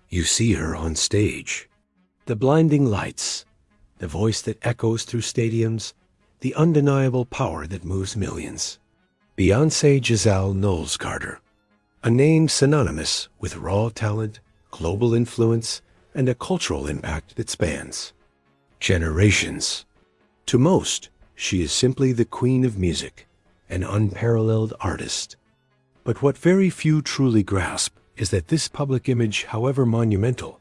You see her on stage. The blinding lights, the voice that echoes through stadiums, the undeniable power that moves millions. Beyoncé Giselle Knowles Carter, a name synonymous with raw talent, global influence, and a cultural impact that spans generations. To most, she is simply the queen of music, an unparalleled artist. But what very few truly grasp is that this public image, however monumental,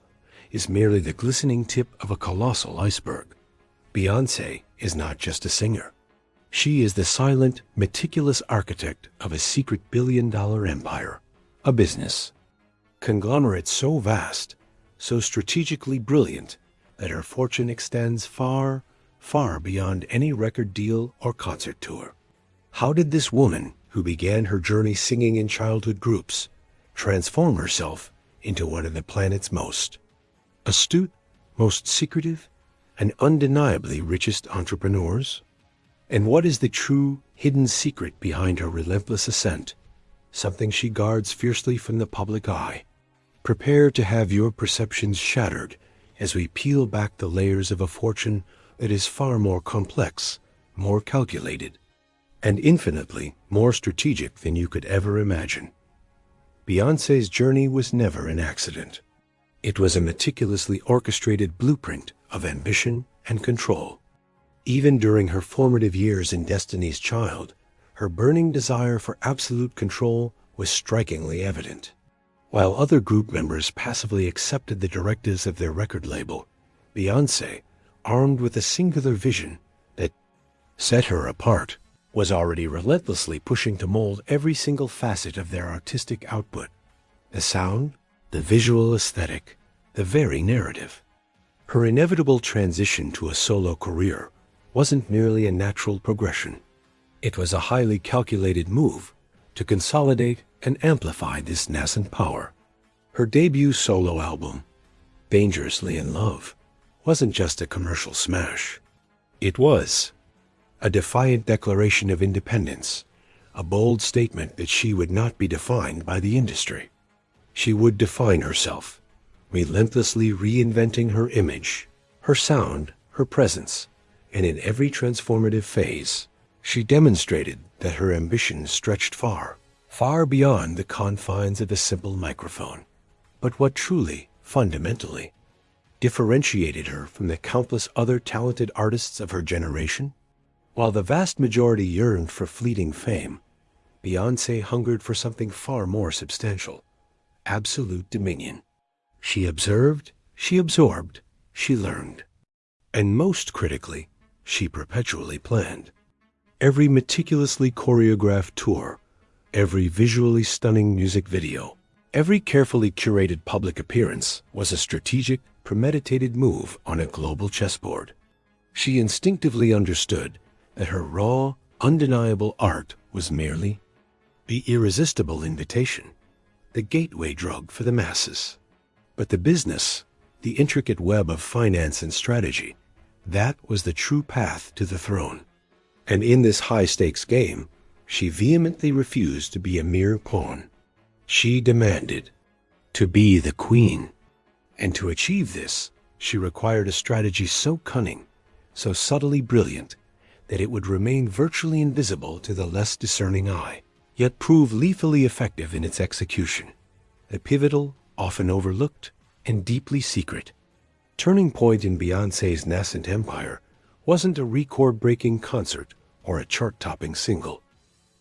is merely the glistening tip of a colossal iceberg. Beyoncé is not just a singer. She is the silent, meticulous architect of a secret billion-dollar empire, a business conglomerate so vast, so strategically brilliant, that her fortune extends far, far beyond any record deal or concert tour. How did this woman, who began her journey singing in childhood groups, transform herself into one of the planet's most astute, most secretive, and undeniably richest entrepreneurs? And what is the true, hidden secret behind her relentless ascent? Something she guards fiercely from the public eye. Prepare to have your perceptions shattered as we peel back the layers of a fortune that is far more complex, more calculated, and infinitely more strategic than you could ever imagine. Beyoncé's journey was never an accident. It was a meticulously orchestrated blueprint of ambition and control. Even during her formative years in Destiny's Child, her burning desire for absolute control was strikingly evident. While other group members passively accepted the directives of their record label, Beyoncé, armed with a singular vision that set her apart, was already relentlessly pushing to mold every single facet of their artistic output. The sound, the visual aesthetic, the very narrative. Her inevitable transition to a solo career wasn't merely a natural progression. It was a highly calculated move to consolidate and amplify this nascent power. Her debut solo album, Dangerously in Love, wasn't just a commercial smash. It was a defiant declaration of independence, a bold statement that she would not be defined by the industry. She would define herself, relentlessly reinventing her image, her sound, her presence, and in every transformative phase, she demonstrated that her ambition stretched far, far beyond the confines of a simple microphone. But what truly, fundamentally, differentiated her from the countless other talented artists of her generation? While the vast majority yearned for fleeting fame, Beyoncé hungered for something far more substantial: absolute dominion. She observed, she absorbed, she learned. And most critically, she perpetually planned. Every meticulously choreographed tour, every visually stunning music video, every carefully curated public appearance was a strategic, premeditated move on a global chessboard. She instinctively understood that her raw, undeniable art was merely the irresistible invitation, the gateway drug for the masses. But the business, the intricate web of finance and strategy, that was the true path to the throne. And in this high-stakes game, she vehemently refused to be a mere pawn. She demanded to be the queen. And to achieve this, she required a strategy so cunning, so subtly brilliant, that it would remain virtually invisible to the less discerning eye, yet prove lethally effective in its execution. The pivotal, often overlooked, and deeply secret turning point in Beyoncé's nascent empire wasn't a record-breaking concert or a chart-topping single.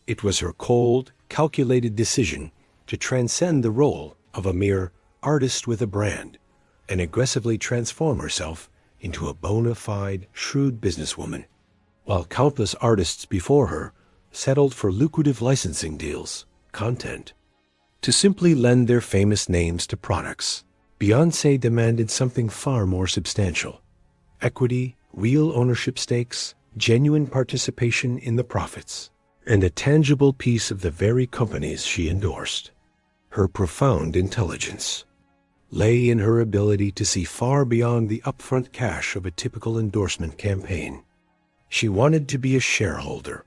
It was her cold, calculated decision to transcend the role of a mere artist with a brand and aggressively transform herself into a bona fide, shrewd businesswoman. While countless artists before her settled for lucrative licensing deals, content, to simply lend their famous names to products, Beyoncé demanded something far more substantial: equity, real ownership stakes, genuine participation in the profits, and a tangible piece of the very companies she endorsed. Her profound intelligence lay in her ability to see far beyond the upfront cash of a typical endorsement campaign. She wanted to be a shareholder,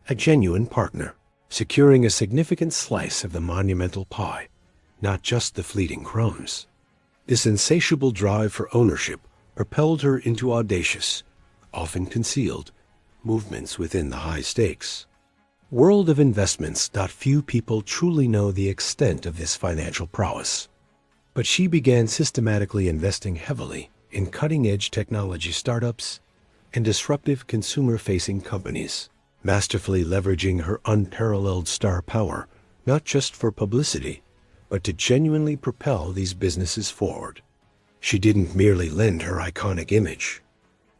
a genuine partner, securing a significant slice of the monumental pie, not just the fleeting crumbs. This insatiable drive for ownership propelled her into audacious, often concealed, movements within the high stakes world of investments. Few people truly know the extent of this financial prowess. But she began systematically investing heavily in cutting-edge technology startups and disruptive consumer-facing companies, masterfully leveraging her unparalleled star power, not just for publicity, but to genuinely propel these businesses forward. She didn't merely lend her iconic image.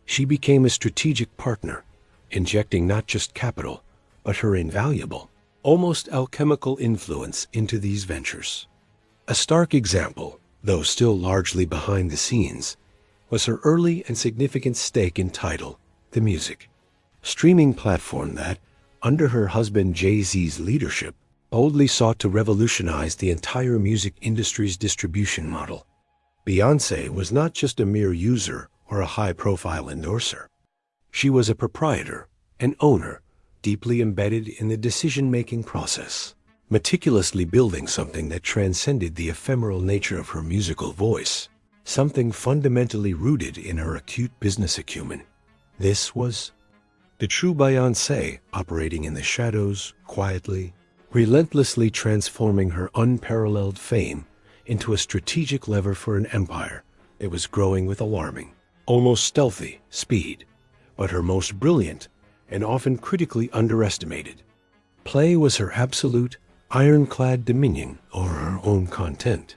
She became a strategic partner, injecting not just capital, but her invaluable, almost alchemical influence into these ventures. A stark example, though still largely behind the scenes, was her early and significant stake in Tidal, the music streaming platform that, under her husband Jay-Z's leadership, boldly sought to revolutionize the entire music industry's distribution model. Beyoncé was not just a mere user or a high-profile endorser. She was a proprietor, an owner, deeply embedded in the decision-making process, meticulously building something that transcended the ephemeral nature of her musical voice, something fundamentally rooted in her acute business acumen. This was the true Beyoncé, operating in the shadows, quietly, relentlessly transforming her unparalleled fame into a strategic lever for an empire that was growing with alarming, almost stealthy, speed, but her most brilliant and often critically underestimated play was her absolute, ironclad dominion over her own content.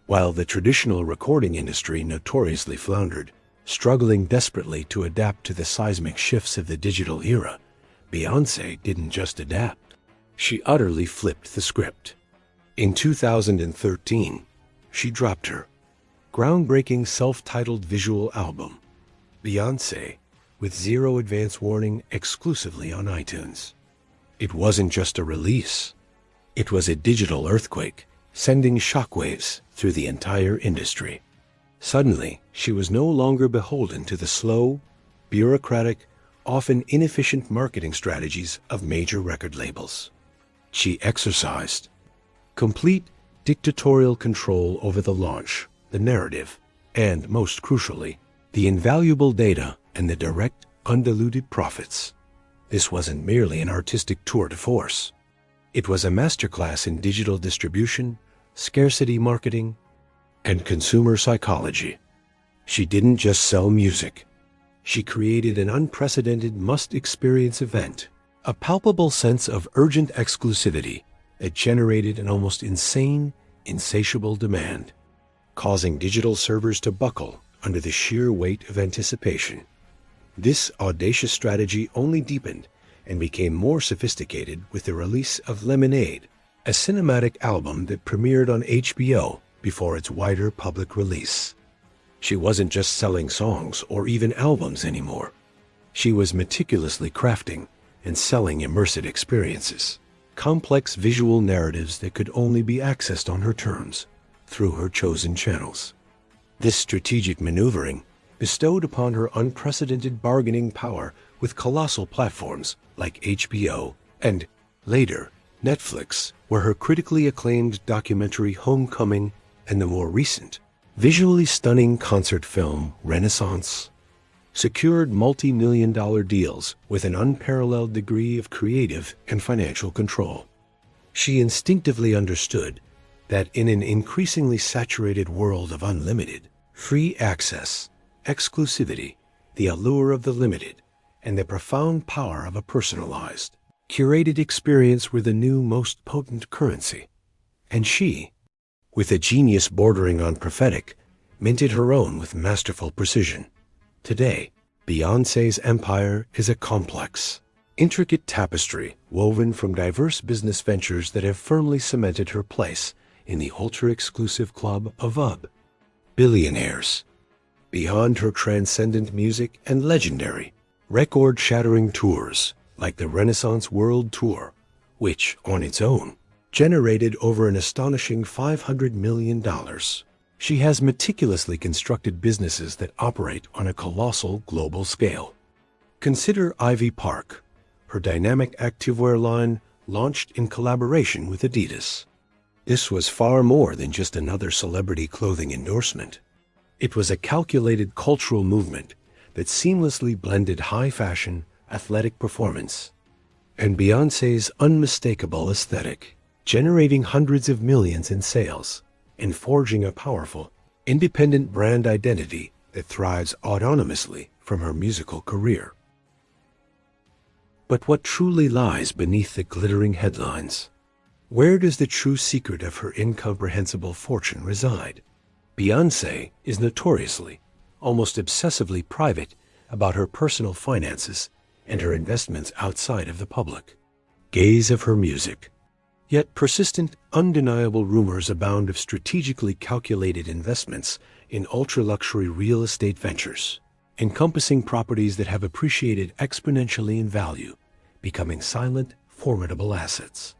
While the traditional recording industry notoriously floundered, struggling desperately to adapt to the seismic shifts of the digital era, Beyoncé didn't just adapt. She utterly flipped the script. In 2013, she dropped her groundbreaking self-titled visual album, Beyoncé, with zero advance warning, exclusively on iTunes. It wasn't just a release. It was a digital earthquake, sending shockwaves through the entire industry. Suddenly, she was no longer beholden to the slow, bureaucratic, often inefficient marketing strategies of major record labels. She exercised complete dictatorial control over the launch, the narrative, and, most crucially, the invaluable data and the direct, undiluted profits. This wasn't merely an artistic tour de force. It was a masterclass in digital distribution, scarcity marketing, and consumer psychology. She didn't just sell music. She created an unprecedented must-experience event, a palpable sense of urgent exclusivity that generated an almost insane, insatiable demand, causing digital servers to buckle under the sheer weight of anticipation. This audacious strategy only deepened and became more sophisticated with the release of Lemonade, a cinematic album that premiered on HBO before its wider public release. She wasn't just selling songs or even albums anymore. She was meticulously crafting and selling immersive experiences, complex visual narratives that could only be accessed on her terms, through her chosen channels. This strategic maneuvering bestowed upon her unprecedented bargaining power with colossal platforms like HBO and, later, Netflix, where her critically acclaimed documentary Homecoming and the more recent, visually stunning concert film Renaissance secured multi-million-dollar deals with an unparalleled degree of creative and financial control. She instinctively understood that in an increasingly saturated world of unlimited, free access, exclusivity, the allure of the limited, and the profound power of a personalized, curated experience were the new most potent currency. And she, with a genius bordering on prophetic, minted her own with masterful precision. Today, Beyoncé's empire is a complex, intricate tapestry woven from diverse business ventures that have firmly cemented her place in the ultra-exclusive club of billionaires. Beyond her transcendent music and legendary, record-shattering tours like the Renaissance World Tour, which, on its own, generated over an astonishing $500 million. She has meticulously constructed businesses that operate on a colossal global scale. Consider Ivy Park, her dynamic activewear line launched in collaboration with Adidas. This was far more than just another celebrity clothing endorsement. It was a calculated cultural movement that seamlessly blended high fashion, athletic performance, and Beyoncé's unmistakable aesthetic, generating hundreds of millions in sales and forging a powerful, independent brand identity that thrives autonomously from her musical career. But what truly lies beneath the glittering headlines? Where does the true secret of her incomprehensible fortune reside? Beyoncé is notoriously, almost obsessively private about her personal finances and her investments outside of the public gaze of her music. Yet persistent, undeniable rumors abound of strategically calculated investments in ultra-luxury real estate ventures, encompassing properties that have appreciated exponentially in value, becoming silent, formidable assets.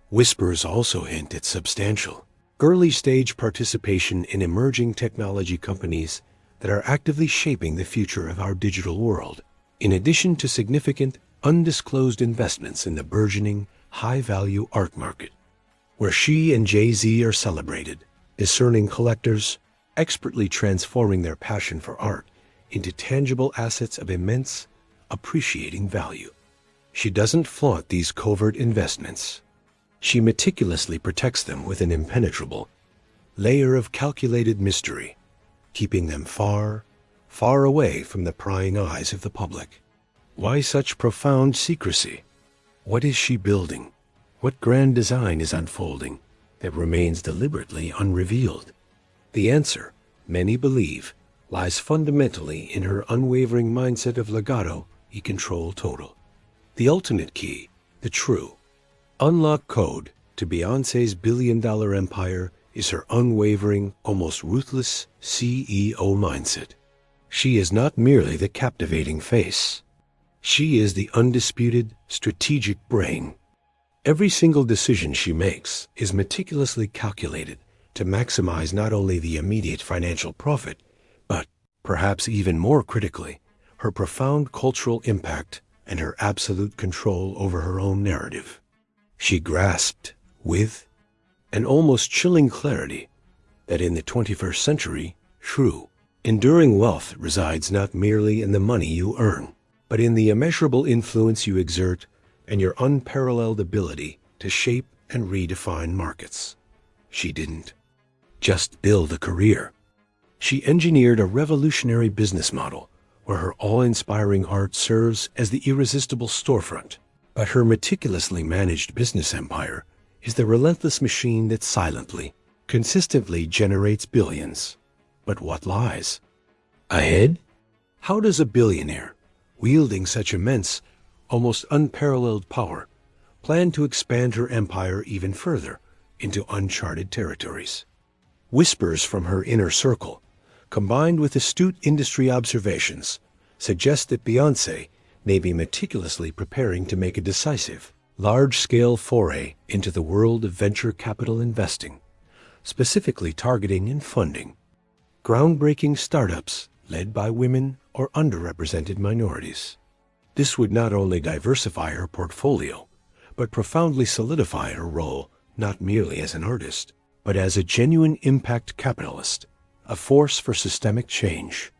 Whispers also hint at substantial, early-stage participation in emerging technology companies that are actively shaping the future of our digital world, in addition to significant, undisclosed investments in the burgeoning, high-value art market, where she and Jay-Z are celebrated, discerning collectors, expertly transforming their passion for art into tangible assets of immense, appreciating value. She doesn't flaunt these covert investments. She meticulously protects them with an impenetrable layer of calculated mystery, keeping them far, far away from the prying eyes of the public. Why such profound secrecy? What is she building? What grand design is unfolding that remains deliberately unrevealed? The answer, many believe, lies fundamentally in her unwavering mindset of legato e control total. The ultimate key, the true, unlock code to Beyoncé's billion-dollar empire is her unwavering, almost ruthless CEO mindset. She is not merely the captivating face. She is the undisputed, strategic brain. Every single decision she makes is meticulously calculated to maximize not only the immediate financial profit, but, perhaps even more critically, her profound cultural impact and her absolute control over her own narrative. She grasped, with an almost chilling clarity, that in the 21st century, true, enduring wealth resides not merely in the money you earn, but in the immeasurable influence you exert and your unparalleled ability to shape and redefine markets. She didn't just build a career. She engineered a revolutionary business model where her awe-inspiring heart serves as the irresistible storefront. But her meticulously managed business empire is the relentless machine that silently, consistently generates billions. But what lies ahead? How does a billionaire, wielding such immense, almost unparalleled power, plan to expand her empire even further into uncharted territories? Whispers from her inner circle, combined with astute industry observations, suggest that Beyoncé may be meticulously preparing to make a decisive, large-scale foray into the world of venture capital investing, specifically targeting and funding groundbreaking startups led by women or underrepresented minorities. This would not only diversify her portfolio, but profoundly solidify her role not merely as an artist, but as a genuine impact capitalist, a force for systemic change.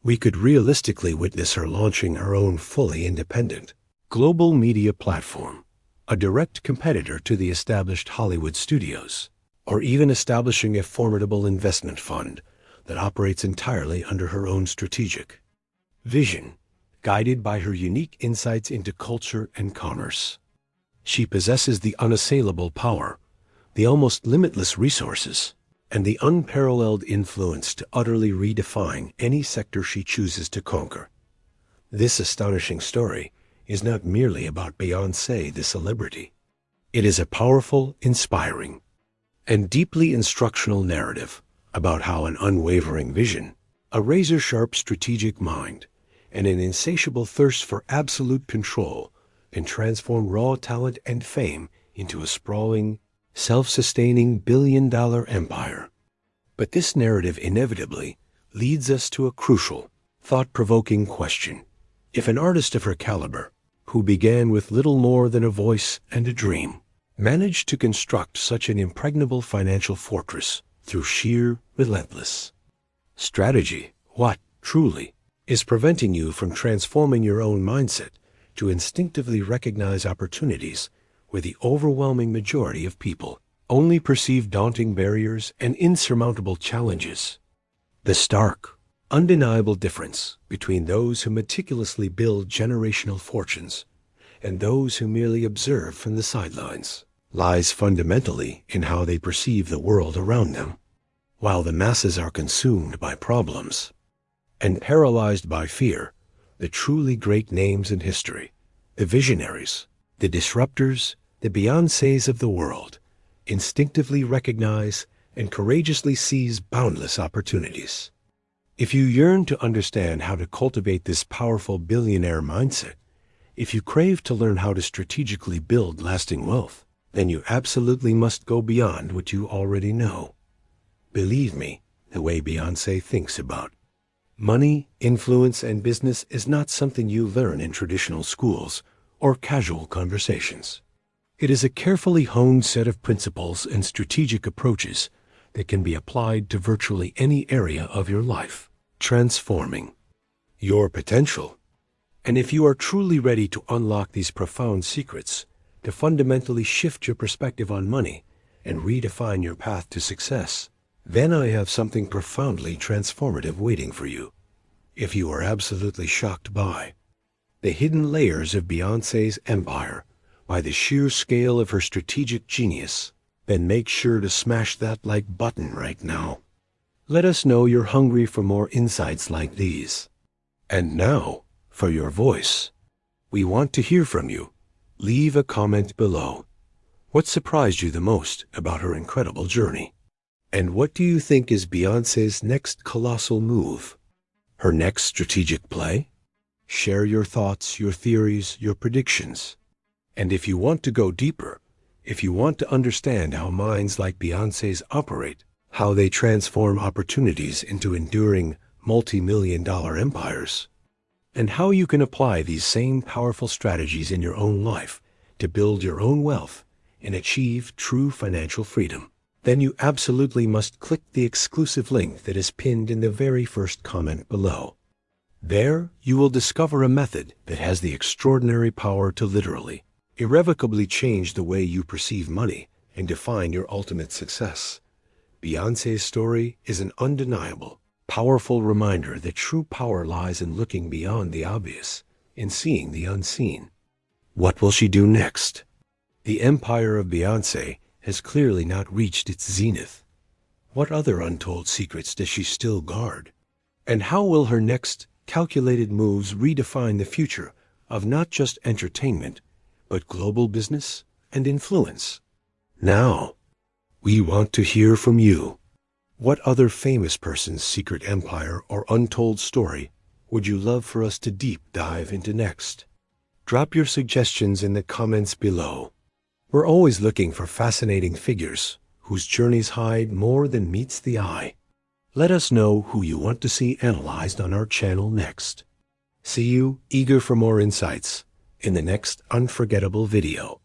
We could realistically witness her launching her own fully independent, global media platform, a direct competitor to the established Hollywood studios, or even establishing a formidable investment fund that operates entirely under her own strategic vision, guided by her unique insights into culture and commerce. She possesses the unassailable power, the almost limitless resources, and the unparalleled influence to utterly redefine any sector she chooses to conquer. This astonishing story is not merely about Beyoncé the celebrity. It is a powerful, inspiring, and deeply instructional narrative about how an unwavering vision, a razor-sharp strategic mind, and an insatiable thirst for absolute control can transform raw talent and fame into a sprawling, self-sustaining billion-dollar empire. But this narrative inevitably leads us to a crucial, thought-provoking question. If an artist of her caliber, who began with little more than a voice and a dream, managed to construct such an impregnable financial fortress through sheer relentless strategy? What, truly, is preventing you from transforming your own mindset to instinctively recognize opportunities where the overwhelming majority of people only perceive daunting barriers and insurmountable challenges? The stark, undeniable difference between those who meticulously build generational fortunes and those who merely observe from the sidelines lies fundamentally in how they perceive the world around them. While the masses are consumed by problems and paralyzed by fear, the truly great names in history, the visionaries, the disruptors, the Beyoncés of the world, instinctively recognize and courageously seize boundless opportunities. If you yearn to understand how to cultivate this powerful billionaire mindset, if you crave to learn how to strategically build lasting wealth, then you absolutely must go beyond what you already know. Believe me, the way Beyoncé thinks about money, influence, and business is not something you learn in traditional schools or casual conversations. It is a carefully honed set of principles and strategic approaches that can be applied to virtually any area of your life, transforming your potential. And if you are truly ready to unlock these profound secrets, to fundamentally shift your perspective on money and redefine your path to success, then I have something profoundly transformative waiting for you. If you are absolutely shocked by the hidden layers of Beyoncé's empire, by the sheer scale of her strategic genius, then make sure to smash that like button right now. Let us know you're hungry for more insights like these. And now, for your voice. We want to hear from you. Leave a comment below. What surprised you the most about her incredible journey? And what do you think is Beyoncé's next colossal move? Her next strategic play? Share your thoughts, your theories, your predictions. And if you want to go deeper, if you want to understand how minds like Beyoncé's operate, how they transform opportunities into enduring multi-million-dollar empires, and how you can apply these same powerful strategies in your own life to build your own wealth and achieve true financial freedom, then you absolutely must click the exclusive link that is pinned in the very first comment below. There, you will discover a method that has the extraordinary power to literally, irrevocably change the way you perceive money and define your ultimate success. Beyoncé's story is an undeniable, powerful reminder that true power lies in looking beyond the obvious, in seeing the unseen. What will she do next? The empire of Beyoncé has clearly not reached its zenith. What other untold secrets does she still guard? And how will her next calculated moves redefine the future of not just entertainment, but global business and influence? Now, we want to hear from you. What other famous person's secret empire or untold story would you love for us to deep dive into next? Drop your suggestions in the comments below. We're always looking for fascinating figures whose journeys hide more than meets the eye. Let us know who you want to see analyzed on our channel next. See you, eager for more insights, in the next unforgettable video.